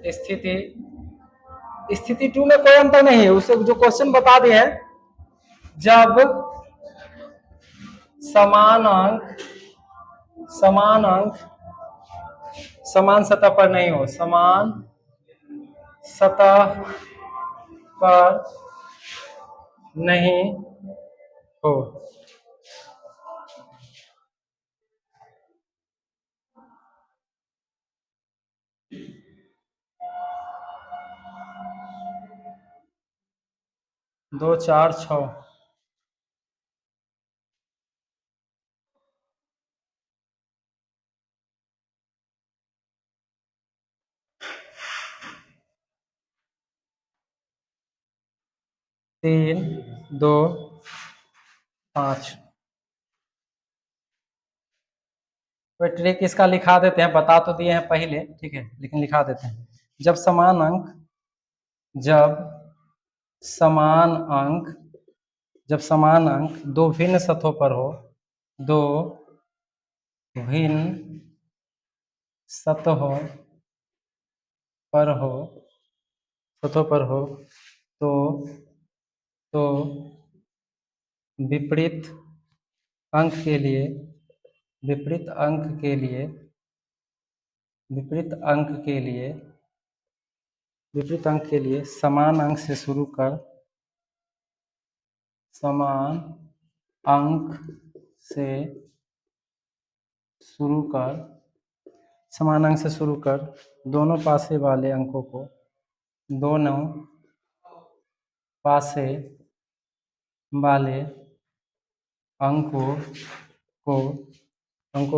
स्थिति स्थिति 2 में कोई अंतर नहीं है, उसे जो क्वेश्चन बता दिए हैं, जब समान अंक समान सतह पर नहीं हो, समान सतह पर नहीं हो। दो चार छ 3 2 5। तो ट्रिक इसका लिखा देते हैं, बता तो दिए हैं पहले, ठीक है, लेकिन लिखा देते हैं। जब समान अंक दो भिन्न सतहों पर हो, दो भिन्न सतहों पर हो तो विपरीत अंक के लिए समान अंक से शुरू कर दोनों पासे वाले अंकों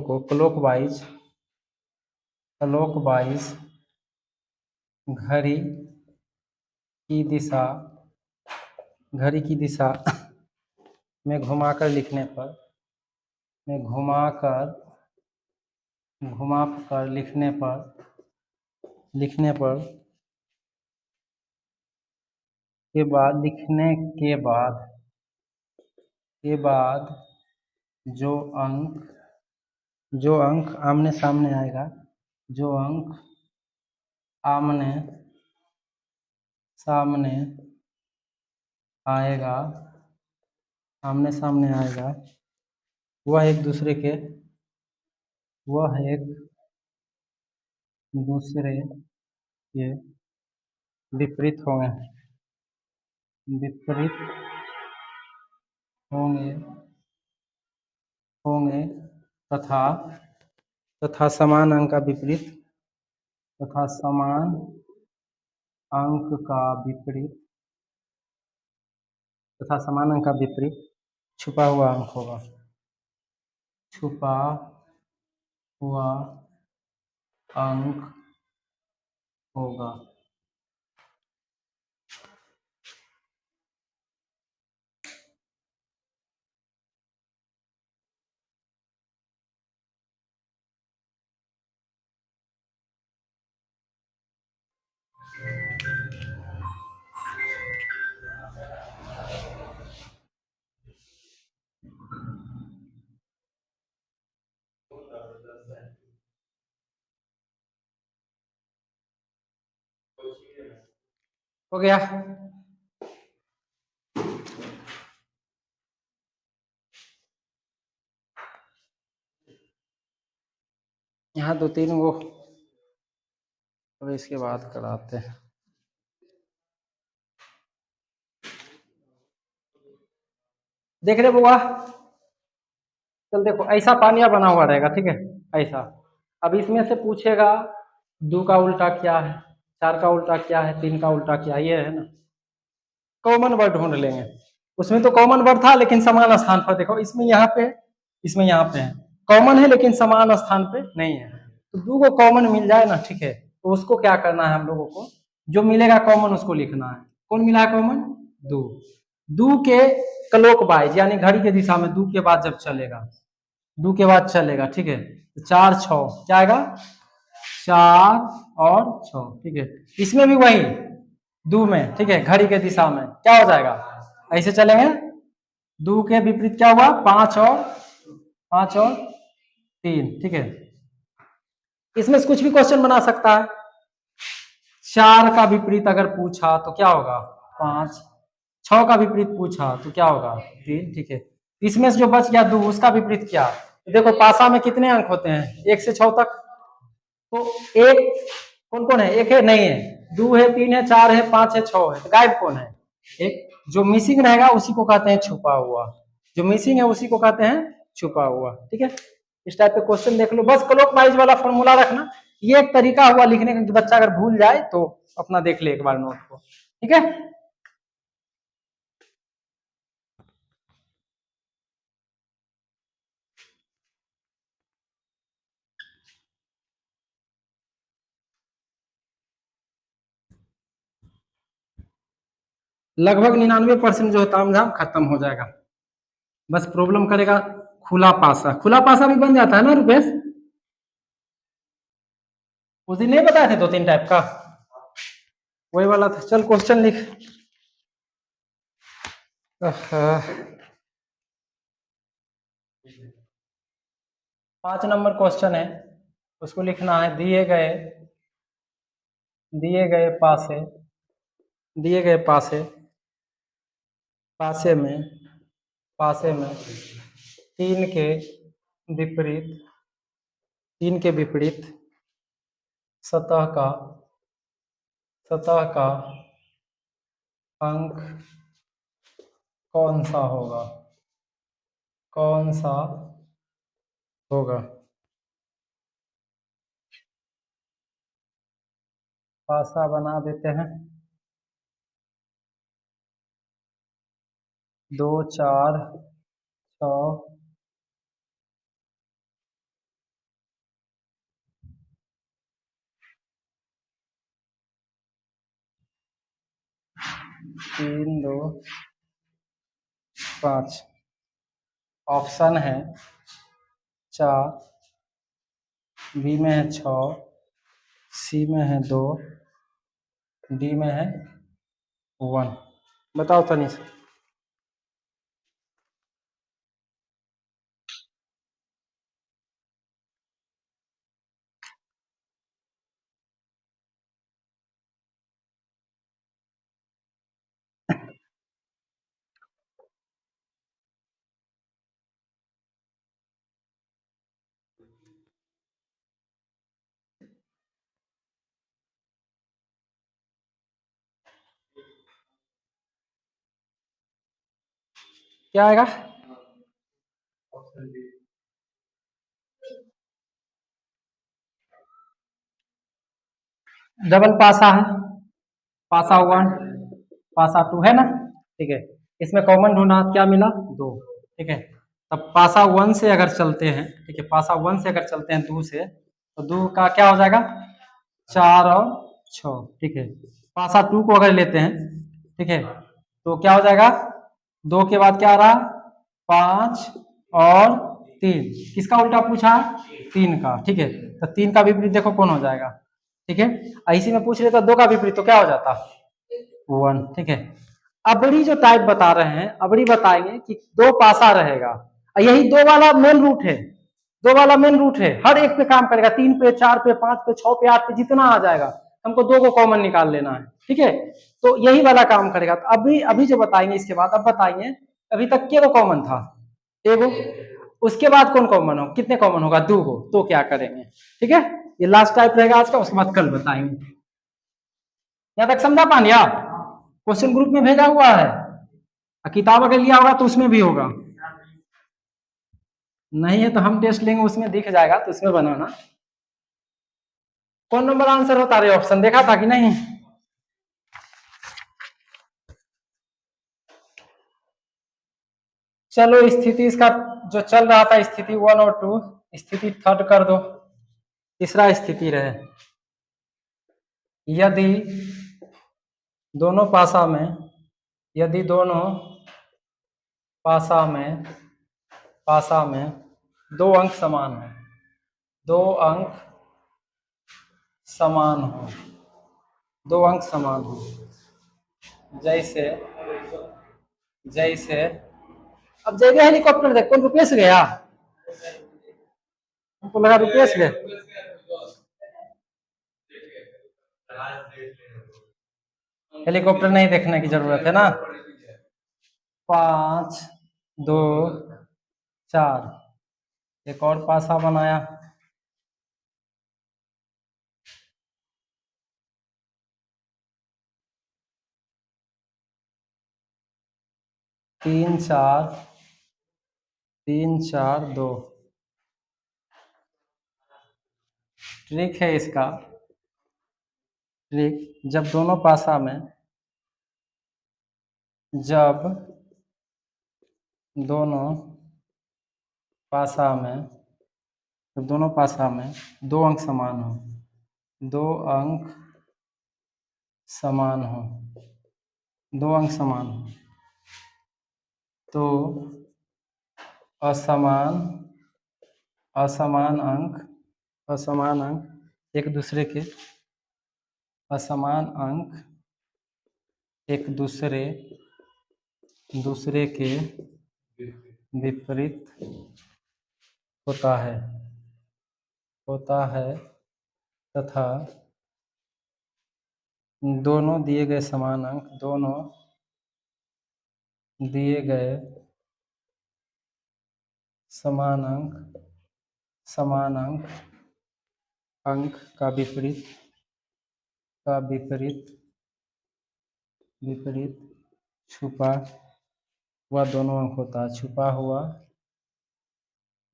को क्लॉकवाइज घड़ी की दिशा में घुमाकर लिखने के बाद जो अंक आमने सामने आएगा, वह एक दूसरे के विपरीत होंगे तथा समान अंक का विपरीत छुपा हुआ अंक होगा। हो गया। यहाँ 2-3 वो, तो इसके बाद कराते हैं। देख रहे बुआ, चल देखो ऐसा पानिया बना हुआ रहेगा, ठीक है, ऐसा। अब इसमें से पूछेगा 2 का उल्टा क्या है, 4 का उल्टा क्या है, 3 का उल्टा क्या है, ये है ना। कॉमन वर्ड ढूंढ लेंगे। उसमें तो कॉमन वर्ड था लेकिन समान स्थान पर, देखो इसमें यहाँ पे है, कॉमन है लेकिन समान स्थान पे नहीं है। तो 2 को कॉमन मिल जाए ना, ठीक है, तो उसको क्या करना है हम लोगों को, जो मिलेगा कॉमन उसको लिखना है। कौन मिला है कॉमन? 2 के क्लॉकवाइज यानी घड़ी के दिशा में 2 के बाद जब चलेगा, 2 के बाद चलेगा, ठीक है, तो 4 6 क्या आएगा, 4 और 6, ठीक है। इसमें भी वही 2 में, ठीक है, घड़ी के दिशा में क्या हो जाएगा, ऐसे चलेंगे। 2 के विपरीत क्या हुआ, 5 और 3, ठीक है। इसमें से कुछ भी क्वेश्चन बना सकता है, 4 का विपरीत अगर पूछा तो क्या होगा 5, 6 का विपरीत पूछा तो क्या होगा 3, ठीक है। इसमें से जो बच गया 2 उसका विपरीत क्या, तो देखो पासा में कितने अंक होते हैं 1 से 6 तक, तो एक कौन कौन है, एक है नहीं है, 2 है, 3 है, 4 है, 5 है, 6 है, तो गायब कौन है, एक। जो मिसिंग रहेगा उसी को कहते हैं छुपा हुआ, जो मिसिंग है उसी को कहते हैं छुपा हुआ, ठीक है। इस टाइप के क्वेश्चन देख लो, बस क्लॉक वाइज वाला फॉर्मूला रखना, ये एक तरीका हुआ लिखने का कि बच्चा अगर भूल जाए तो अपना देख ले एक बार नोट को, ठीक है। लगभग 99% जो ताम झाम खत्म हो जाएगा, बस प्रॉब्लम करेगा खुला पासा, खुला पासा भी बन जाता है ना रुपेश, उस दिन नहीं बताए थे 2-3 टाइप का, वही वाला था। चल क्वेश्चन लिख। 5 नंबर क्वेश्चन है, उसको लिखना है, दिए गए पासे, दिए गए पासे, पासे में, पासे में तीन के विपरीत, तीन के विपरीत सतह का, सतह का अंक कौन सा होगा, कौन सा होगा। पासा बना देते हैं, 2 4 6 3 2 5, ऑप्शन है 4, बी में है 6, सी में है 2, डी में है 1। बताओ तनिष। क्या आएगा, डबल पासा है, पासा 1, पासा 2 है ना, ठीक है। इसमें कॉमन ढूंढा, क्या मिला 2, ठीक है। तब पासा 1 से अगर चलते हैं, ठीक है, पासा 1 से अगर चलते हैं 2 से, तो 2 का क्या हो जाएगा 4 और 6, ठीक है। पासा 2 को अगर लेते हैं, ठीक है, तो क्या हो जाएगा 2 के बाद क्या आ रहा 5 और 3, किसका उल्टा पूछा 3 का, ठीक है। तो 3 का विपरीत देखो कौन हो जाएगा, ठीक है। इसी में पूछ लेता 2 का विपरीत तो क्या हो जाता 1, ठीक है। अबड़ी जो टाइप बता रहे हैं, अबड़ी बताएंगे कि 2 पासा रहेगा, यही 2 वाला मेन रूट है, 2 वाला मेन रूट है, हर एक पे काम करेगा, 3 पे 4 पे 5 पे 6 पे 8 पे जितना आ जाएगा, हमको 2 को कॉमन निकाल लेना है, ठीक है। तो यही वाला काम करेगा। तो अभी अभी जो बताएंगे इसके बाद, अब बताएंगे अभी तक के वो कॉमन था एगो, उसके बाद कौन कॉमन हो, कितने कॉमन होगा 2 को, तो क्या करेंगे, ठीक है। ये लास्ट टाइप रहेगा आज का, उसके बाद कल बताएंगे। यहाँ तक समझा पानिया, क्वेश्चन ग्रुप में भेजा हुआ है, किताब अगर लिया होगा तो उसमें भी होगा, नहीं है तो हम टेस्ट लेंगे उसमें दिख जाएगा, तो उसमें बनाना। कौन नंबर आंसर होता रहे, ऑप्शन देखा था कि नहीं। चलो स्थिति इसका जो चल रहा था, स्थिति 1 और 2, स्थिति 3 कर दो, तीसरा स्थिति रहे, यदि दोनों पासा में, यदि दोनों पासा में, पासा में 2 अंक समान है, 2 अंक समान हो, 2 अंक समान हो, जैसे, जैसे अब जगह हेलीकॉप्टर देख, कौन रुपेश गया, हमको लगा रुपेश गया। हेलीकॉप्टर नहीं देखने की जरूरत है ना। 5 2 4 एक और पासा बनाया। तीन चार 2। ट्रिक है इसका। ट्रिक, जब दोनों पासा में जब दोनों पासा में जब दोनों पासा में 2 अंक समान हो, 2 अंक समान हो, 2 अंक समान हो, तो असमान असमान अंक एक दूसरे के असमान अंक एक दूसरे के विपरीत होता है तथा दोनों दिए गए समान अंक का विपरीत छुपा हुआ दोनों अंक होता है। छुपा हुआ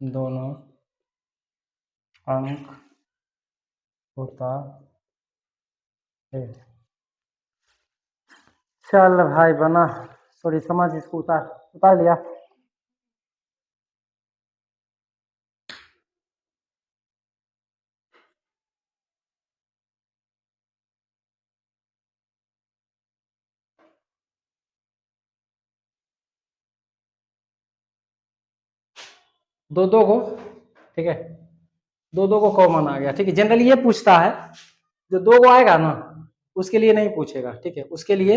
दोनों अंक होता है। चल भाई बना, थोड़ी समझ इसको उतार लिया। दो को, ठीक है, दो को कॉमन आ गया, ठीक है। जनरली ये पूछता है, जो 2 को आएगा ना उसके लिए नहीं पूछेगा, ठीक है, उसके लिए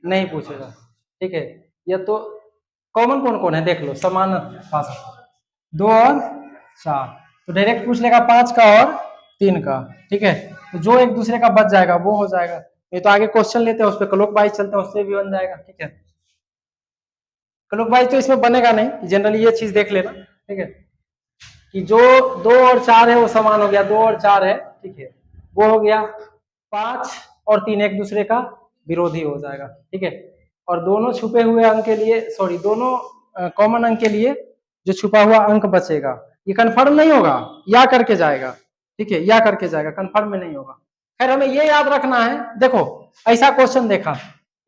नहीं पूछेगा, ठीक है। ये तो कॉमन कौन कौन है देख लो, समान पास 2 और 4, तो डायरेक्ट पूछ लेगा 5 का और 3 का, ठीक है। तो जो एक दूसरे का बच जाएगा वो हो जाएगा। ये तो आगे क्वेश्चन लेते हैं उस पर क्लॉक वाइज चलते हैं, उससे भी बन जाएगा, ठीक है। क्लॉक वाइज तो इसमें बनेगा नहीं, जनरली ये चीज देख लेना, ठीक है, कि जो 2 और 4 है वो समान हो गया, 2 और 4 है, ठीक है, वो हो गया। 5 और 3 एक दूसरे का विरोधी हो जाएगा, ठीक है। और दोनों छुपे हुए अंक के लिए, सॉरी, दोनों कॉमन अंक के लिए जो छुपा हुआ अंक बचेगा, ये कंफर्म नहीं होगा, या करके जाएगा, ठीक है, या करके जाएगा, कंफर्म में नहीं होगा। खैर हमें ये याद रखना है, देखो ऐसा क्वेश्चन देखा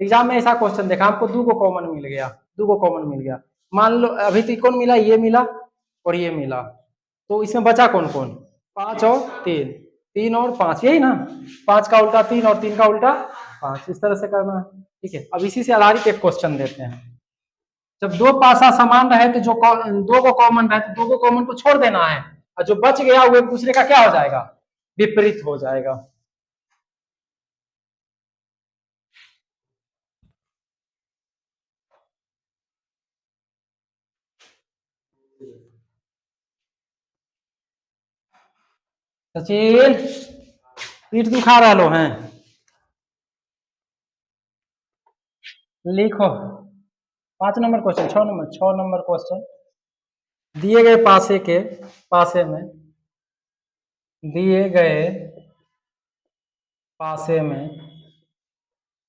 एग्जाम में, ऐसा क्वेश्चन देखा, आपको 2 को कॉमन मिल गया, 2 को कॉमन मिल गया, मान लो अभी तो कौन मिला, ये मिला और ये मिला, तो इसमें बचा कौन कौन, 5 और 3, 3 और 5, यही ना, 5 का उल्टा 3 और 3 का उल्टा 5, इस तरह से करना है, ठीक है। अब इसी से आधारित एक क्वेश्चन देते हैं। जब 2 पासा समान रहे तो जो 2 को कॉमन रहे तो 2 को कॉमन को छोड़ देना है, और जो बच गया वो एक दूसरे का क्या हो जाएगा, विपरीत हो जाएगा। सचिन, पीठ दुखा रहा हैं, लिखो 5 नंबर क्वेश्चन, 6 नंबर क्वेश्चन। दिए गए पासे में दिए गए पासे में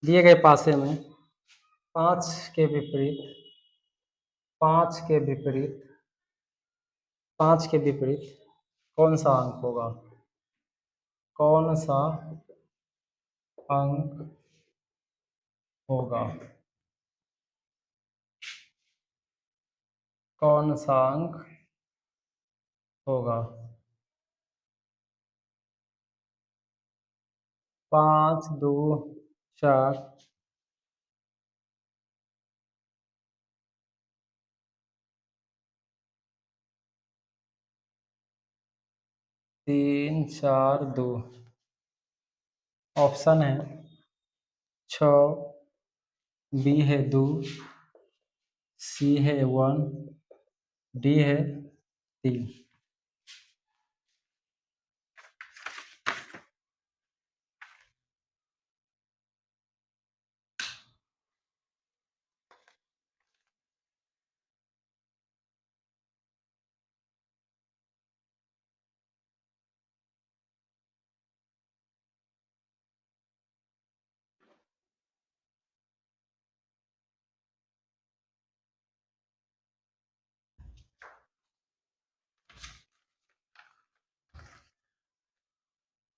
दिए गए पासे में 5 के विपरीत 5 के विपरीत 5 के विपरीत कौन सा अंक होगा, कौन सा अंक होगा, कौन सा अंक होगा। 5 2 4 3 4 2, ऑप्शन है 6, बी है 2, सी है 1, डी है 3।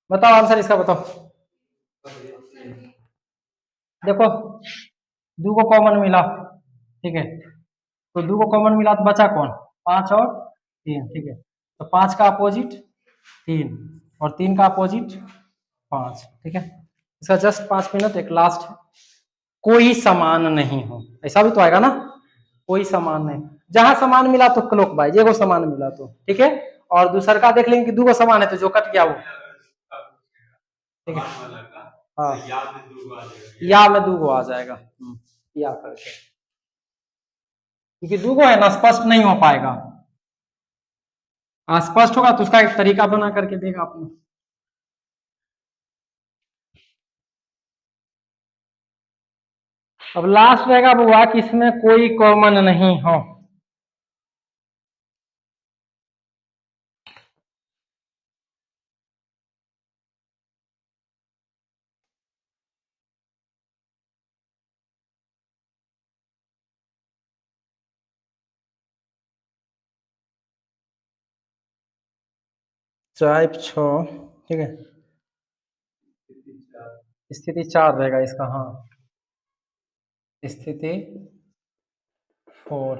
बताओ आंसर इसका बताओ। देखो दो को कॉमन मिला, ठीक है, तो दो को कॉमन मिला तो बचा कौन, पांच और तीन, ठीक है, तो पांच का अपोजिट तीन और तीन का अपोजिट पांच, ठीक है। इसका जस्ट 5 मिनट एक लास्ट है, कोई समान नहीं हो, ऐसा भी तो आएगा ना, कोई समान नहीं, जहां समान मिला तो क्लॉक वाइज एगो समान मिला तो ठीक है, और दूसर का देख लेंगे कि दो को समान है तो जो कट गया वो, ठीक है, हाँ या में दो आ जाएगा, या करके, क्योंकि दो है ना, स्पष्ट नहीं हो पाएगा, स्पष्ट होगा तो उसका एक तरीका बना करके देगा आपने। अब लास्ट रहेगा बुआ कि इसमें कोई कॉमन नहीं हो, टाइप 6, ठीक है, स्थिति 4 रहेगा इसका, हाँ स्थिति 4,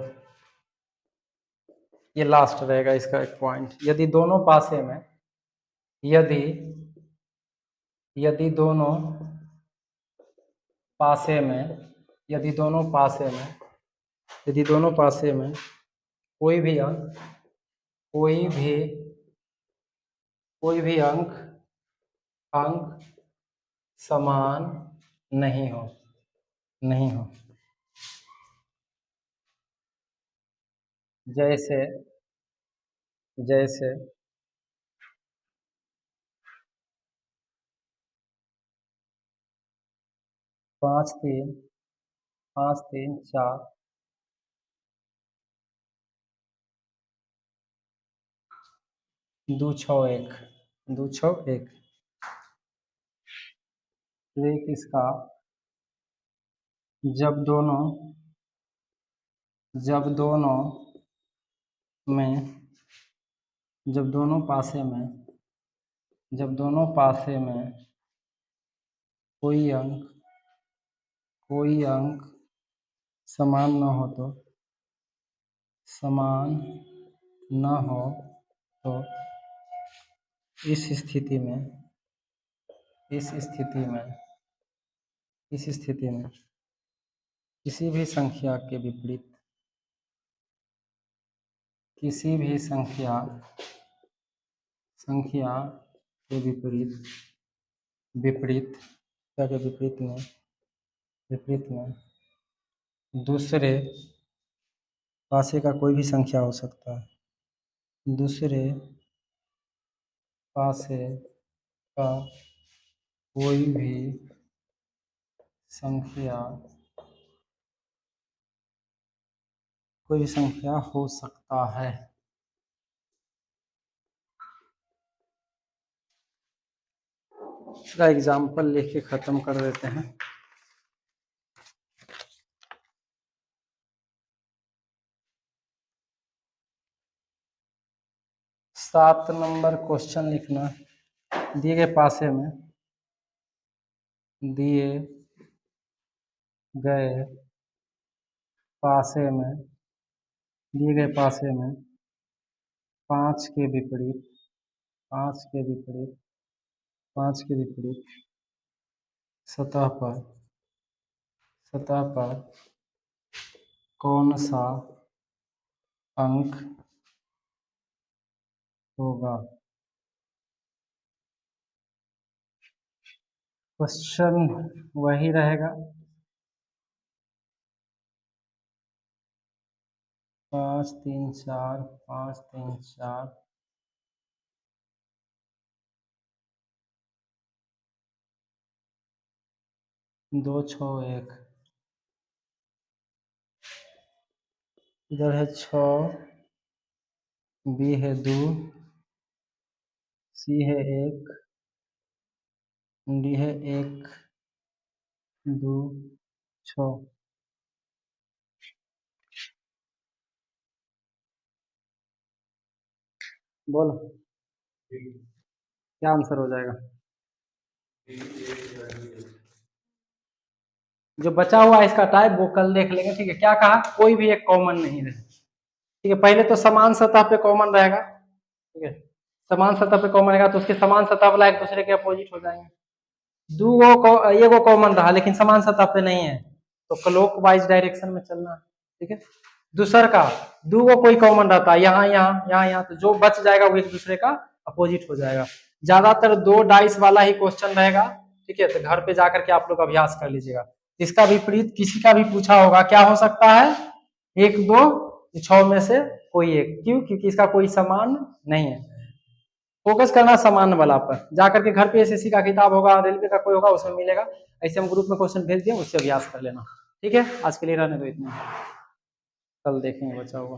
ये लास्ट रहेगा इसका एक पॉइंट, यदि दोनों पासे में, यदि यदि दोनों पासे में, यदि दोनों पासे में, यदि दोनों पासे में कोई भी अंक, कोई भी कोई भी अंक समान नहीं हो, नहीं हो, जैसे जैसे 5 3 5 3 4, 2 6 1, 2 6 1, एक इसका जब दोनों जब दोनों में जब दोनों पासे में जब दोनों पासे में कोई अंक समान न हो तो, समान न हो तो इस स्थिति में इस स्थिति में इस स्थिति में किसी भी संख्या के विपरीत, किसी भी संख्या के विपरीत, क्या के विपरीत में दूसरे पासे का कोई भी संख्या हो सकता है, दूसरे पासे का कोई भी संख्या हो सकता है। इसका एग्जाम्पल लिख के खत्म कर देते हैं। सात नंबर क्वेश्चन लिखना, दिए गए पासे में, दिए गए पासे में दिए गए पासे में पाँच के विपरीत पाँच के विपरीत पाँच के विपरीत सतह पर कौन सा अंक होगा। क्वेश्चन वही रहेगा, 5 3 4 5 3 4 2 6 1, इधर है 6, बी है 2, सी है 1, डी है 1 2 6। बोलो क्या आंसर हो जाएगा। जो बचा हुआ है इसका टाइप वो कल देख लेंगे, ठीक है। क्या कहा, कोई भी एक कॉमन नहीं रहे, ठीक है। पहले तो समान सतह पे कॉमन रहेगा, ठीक है। समान सतह पे कॉमन रहेगा तो उसके समान सतह वाला एक दूसरे के अपोजिट हो जाएंगे। एगो कॉमन रहा लेकिन समान सतह पे नहीं है तो क्लॉक वाइज डायरेक्शन में चलना है, ठीक है। दूसर का दूगो कोई कॉमन रहता है, यहाँ यहाँ यहाँ यहाँ, तो जो बच जाएगा वो एक दूसरे का अपोजिट हो जाएगा। ज्यादातर दो डाइस वाला ही क्वेश्चन रहेगा, ठीक है। तो घर पे जाकर के आप लोग अभ्यास कर लीजिएगा। इसका विपरीत किसी का भी पूछा होगा, क्या हो सकता है, एक दो छह में से कोई एक, क्यों, क्योंकि इसका कोई समान नहीं है। फोकस करना समान वाला पर, जाकर के घर पे एसएससी का किताब होगा, रेलवे का कोई होगा, उसमें मिलेगा। ऐसे हम ग्रुप में क्वेश्चन भेज दिए, उससे अभ्यास कर लेना, ठीक है। आज के लिए रहने दो इतना, कल देखेंगे बचा हुआ।